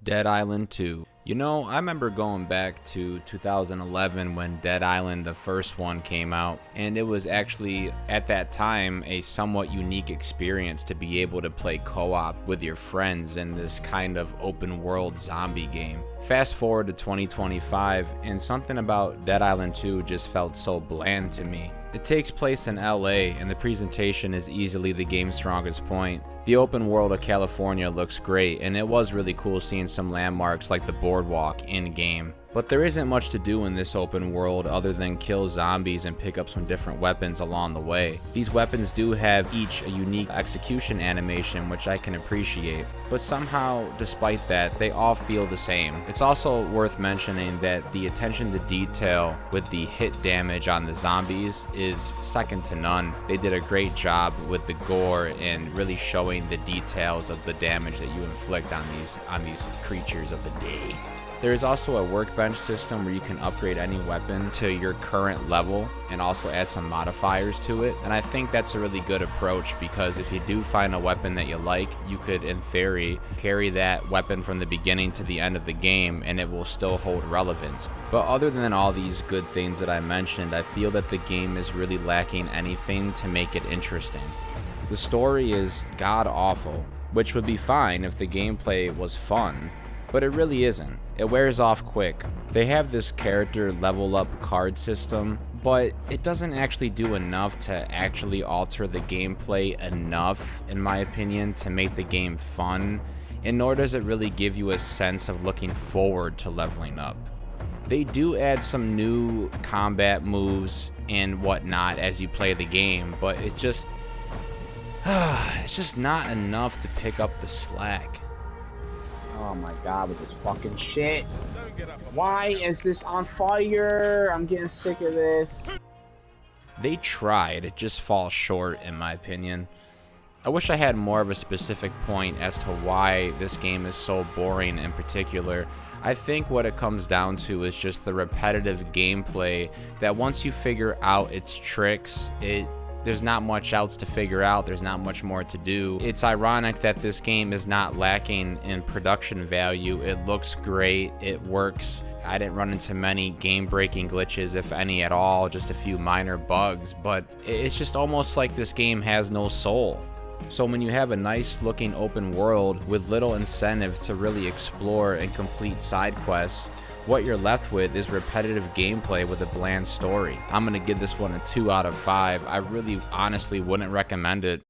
Dead Island 2. You know, I remember going back to 2011 when Dead Island, the first one, came out, and it was actually, at that time, a somewhat unique experience to be able to play co-op with your friends in this kind of open world zombie game. Fast forward to 2025, and something about Dead Island 2 just felt so bland to me. It takes place in LA, and the presentation is easily the game's strongest point. The open world of California looks great, and it was really cool seeing some landmarks like the boardwalk in-game. But there isn't much to do in this open world other than kill zombies and pick up some different weapons along the way. These weapons do have each a unique execution animation, which I can appreciate, but somehow, despite that, they all feel the same. It's also worth mentioning that the attention to detail with the hit damage on the zombies is second to none. They did a great job with the gore and really showing the details of the damage that you inflict on these creatures of the day. There is also a workbench system where you can upgrade any weapon to your current level and also add some modifiers to it. And I think that's a really good approach because if you do find a weapon that you like, you could, in theory, carry that weapon from the beginning to the end of the game and it will still hold relevance. But other than all these good things that I mentioned, I feel that the game is really lacking anything to make it interesting. The story is god-awful, which would be fine if the gameplay was fun, but it really isn't. It wears off quick. They have this character level up card system, but it doesn't actually do enough to actually alter the gameplay enough, in my opinion, to make the game fun, and nor does it really give you a sense of looking forward to leveling up. They do add some new combat moves and whatnot as you play the game, but it's just not enough to pick up the slack. Oh my god, with this fucking shit. Why is this on fire? I'm getting sick of this. They tried, it just falls short in my opinion. I wish I had more of a specific point as to why this game is so boring in particular. I think what it comes down to is just the repetitive gameplay that once you figure out its tricks, there's not much else to figure out, there's not much more to do. It's ironic that this game is not lacking in production value. It looks great, it works. I didn't run into many game-breaking glitches, if any at all, just a few minor bugs, but it's just almost like this game has no soul. So when you have a nice looking open world with little incentive to really explore and complete side quests, what you're left with is repetitive gameplay with a bland story. I'm gonna give this one a 2 out of 5. I really honestly wouldn't recommend it.